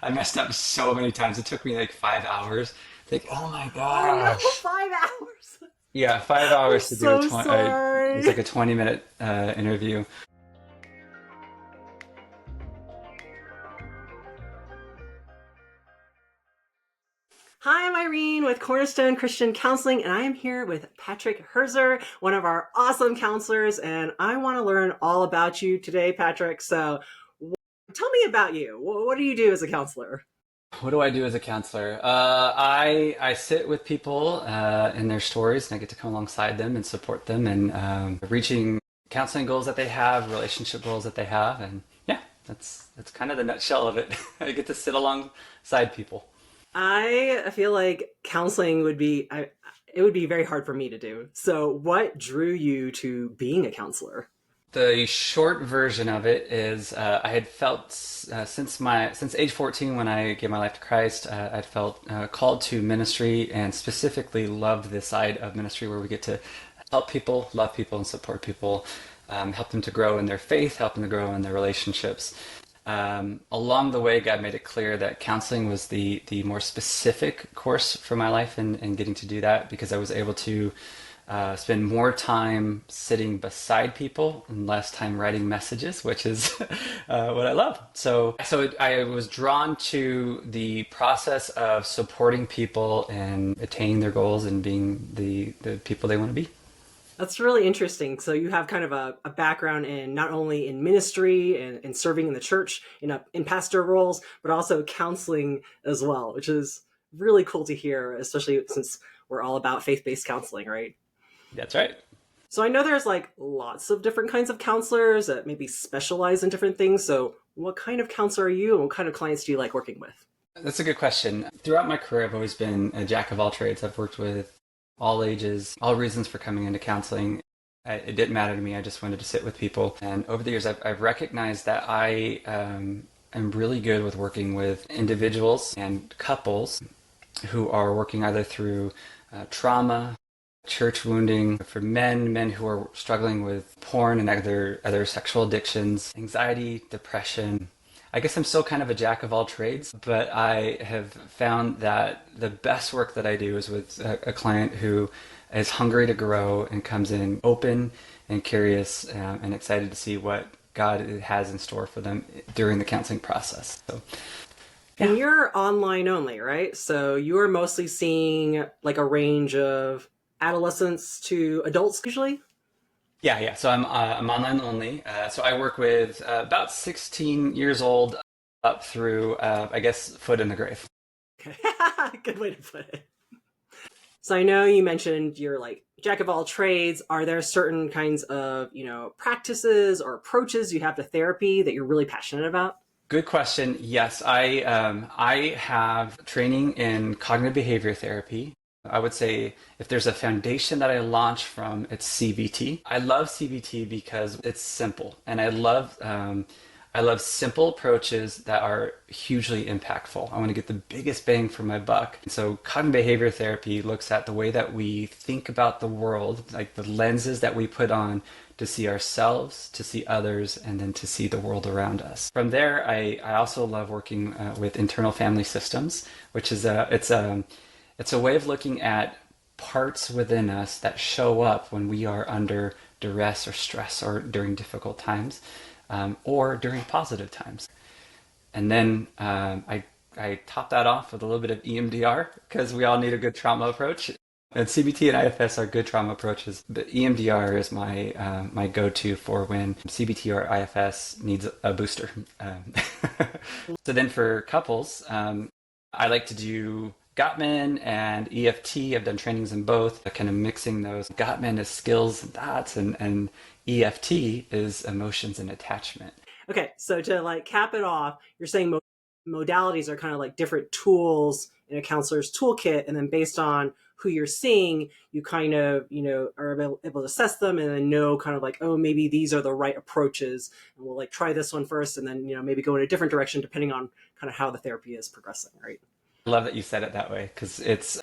I messed up so many times. It took me like 5 hours. Like, oh my Oh no, gosh. 5 hours. Yeah, five I'm hours to do a so 20. It was sorry. like a 20-minute interview. Hi, I'm Irene with Cornerstone Christian Counseling, and I am here with Patrick Herzer, one of our awesome counselors, and I want to learn all about you today, Patrick. So, tell me about you. What do you do as a counselor? What do I do as a counselor? I sit with people in their stories, and I get to come alongside them and support them and reaching counseling goals that they have, relationship goals that they have, and yeah, that's kind of the nutshell of it. I get to sit alongside people. I feel like counseling it would be very hard for me to do. So, what drew you to being a counselor? The short version of it is I had felt since age 14 when I gave my life to Christ, I'd felt called to ministry and specifically loved this side of ministry where we get to help people, love people, and support people, help them to grow in their faith, help them to grow in their relationships. Along the way, God made it clear that counseling was the more specific course for my life and getting to do that because I was able to spend more time sitting beside people and less time writing messages, which is what I love. I was drawn to the process of supporting people and attaining their goals and being the people they want to be. That's really interesting. So you have kind of a background in not only in ministry and serving in the church in pastor roles, but also counseling as well, which is really cool to hear, especially since we're all about faith-based counseling, right? That's right. So I know there's like lots of different kinds of counselors that maybe specialize in different things. So what kind of counselor are you and what kind of clients do you like working with? That's a good question. Throughout my career, I've always been a jack of all trades. I've worked with all ages, all reasons for coming into counseling. It didn't matter to me. I just wanted to sit with people. And over the years, I've recognized that I am really good with working with individuals and couples who are working either through trauma, church wounding, for men who are struggling with porn and other sexual addictions, anxiety, depression. I guess I'm still kind of a jack of all trades, but I have found that the best work that I do is with a client who is hungry to grow and comes in open and curious and excited to see what God has in store for them during the counseling process. So, yeah. And you're online only, right? So you're mostly seeing like a range of adolescents to adults usually? Yeah. So I'm online only. So I work with about 16 years old up through I guess foot in the grave. Okay. Good way to put it. So I know you mentioned you're like jack of all trades. Are there certain kinds of, practices or approaches you have to therapy that you're really passionate about? Good question. Yes, I have training in cognitive behavior therapy. I would say if there's a foundation that I launch from, it's CBT. I love CBT because it's simple, and I love simple approaches that are hugely impactful. I want to get the biggest bang for my buck. So cognitive behavior therapy looks at the way that we think about the world, like the lenses that we put on to see ourselves, to see others, and then to see the world around us. From there, I also love working with internal family systems, which is it's a way of looking at parts within us that show up when we are under duress or stress or during difficult times or during positive times. And then I top that off with a little bit of EMDR because we all need a good trauma approach. And CBT and IFS are good trauma approaches, but EMDR is my go-to for when CBT or IFS needs a booster. So then for couples, I like to do Gottman and EFT. I've done trainings in both, kind of mixing those. Gottman is skills and thoughts, and EFT is emotions and attachment. Okay, so to like cap it off, you're saying modalities are kind of like different tools in a counselor's toolkit, and then based on who you're seeing, you kind of are able to assess them and then know kind of like, oh, maybe these are the right approaches, and we'll like try this one first, and then maybe go in a different direction depending on kind of how the therapy is progressing, right? I love that you said it that way because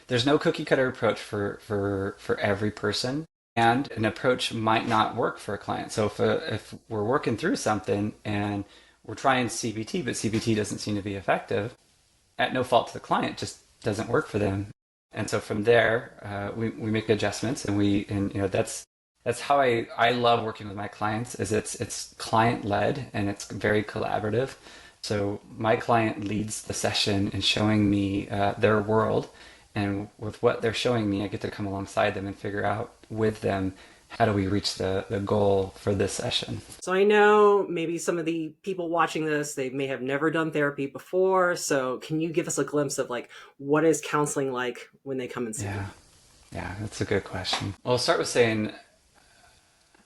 there's no cookie cutter approach for every person, and an approach might not work for a client. So if we're working through something and we're trying CBT, but CBT doesn't seem to be effective, at no fault to the client, just doesn't work for them. And so from there, we make adjustments, and that's how I love working with my clients. Is it's client led and it's very collaborative. So my client leads the session in showing me their world, and with what they're showing me, I get to come alongside them and figure out with them how do we reach the goal for this session. So I know maybe some of the people watching this, they may have never done therapy before. So can you give us a glimpse of like what is counseling like when they come and see you? Yeah, yeah, that's a good question. Well, I'll start with saying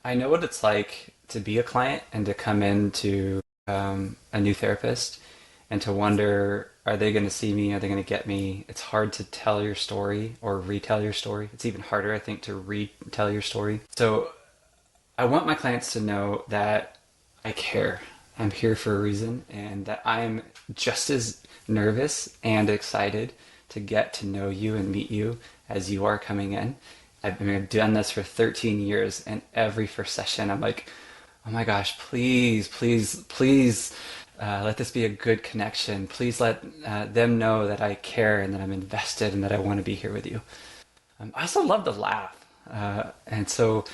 I know what it's like to be a client and to come into a new therapist and to wonder, are they going to see me? Are they going to get me? It's hard to tell your story or retell your story. It's even harder, I think, to retell your story. So I want my clients to know that I care. I'm here for a reason, and that I'm just as nervous and excited to get to know you and meet you as you are coming in. I've done this for 13 years, and every first session, I'm like, oh my gosh, please, please, please, let this be a good connection. Please let them know that I care and that I'm invested and that I want to be here with you. I also love to laugh. And so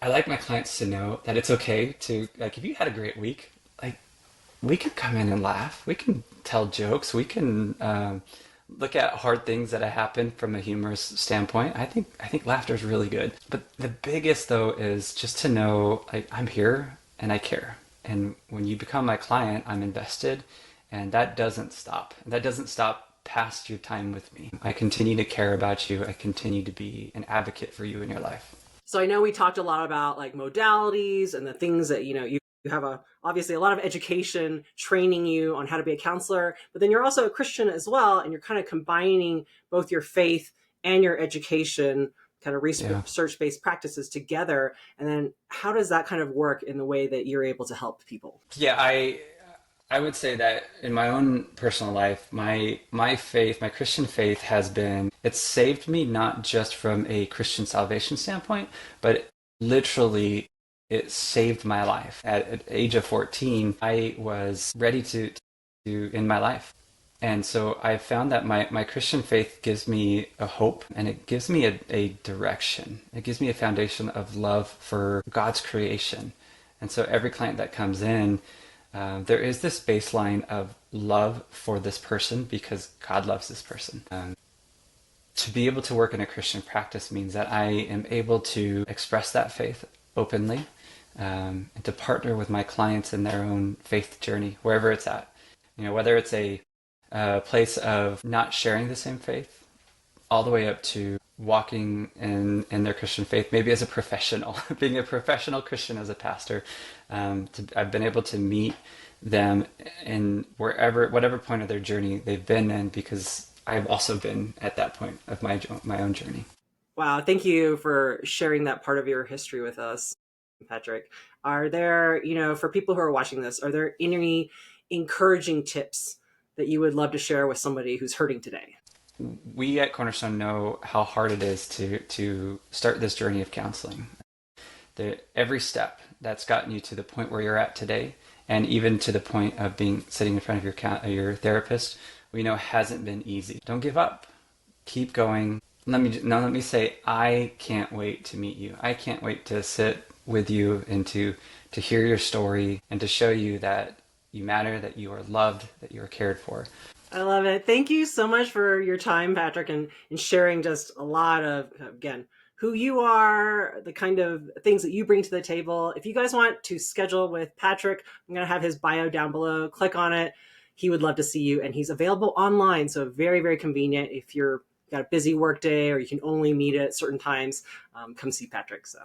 I like my clients to know that it's okay to, like, if you had a great week, like, we can come in and laugh. We can tell jokes. We can look at hard things that have happened from a humorous standpoint. I think laughter is really good. But the biggest though is just to know, like, I'm here and I care. And when you become my client, I'm invested, and that doesn't stop. That doesn't stop past your time with me. I continue to care about you. I continue to be an advocate for you in your life. So I know we talked a lot about like modalities and the things that, you have obviously a lot of education training you on how to be a counselor, but then you're also a Christian as well. And you're kind of combining both your faith and your education, kind of Yeah. research-based practices together. And then how does that kind of work in the way that you're able to help people? Yeah, I would say that in my own personal life, my faith, my Christian faith has been, it's saved me not just from a Christian salvation standpoint, but literally it saved my life. At age of 14, I was ready to end my life. And so I found that my Christian faith gives me a hope, and it gives me a direction. It gives me a foundation of love for God's creation. And so every client that comes in, there is this baseline of love for this person because God loves this person. To be able to work in a Christian practice means that I am able to express that faith openly, and to partner with my clients in their own faith journey, wherever it's at. Whether it's a place of not sharing the same faith, all the way up to walking in their Christian faith, maybe as a professional, being a professional Christian as a pastor. I've been able to meet them in whatever point of their journey they've been in, because I've also been at that point of my own journey. Wow, thank you for sharing that part of your history with us, Patrick. Are there, for people who are watching this, are there any encouraging tips that you would love to share with somebody who's hurting today? We at Cornerstone know how hard it is to start this journey of counseling. Every step that's gotten you to the point where you're at today, and even to the point of being sitting in front of your therapist, we know hasn't been easy. Don't give up. Keep going. Let me say, I can't wait to meet you. I can't wait to sit with you and to hear your story and to show you that you matter, that you are loved, that you are cared for. I love it. Thank you so much for your time, Patrick, and sharing just a lot of, again, who you are, the kind of things that you bring to the table. If you guys want to schedule with Patrick, I'm going to have his bio down below. Click on it. He would love to see you, and he's available online. So very, very convenient if you're got a busy work day or you can only meet at certain times. Come see Patrick. So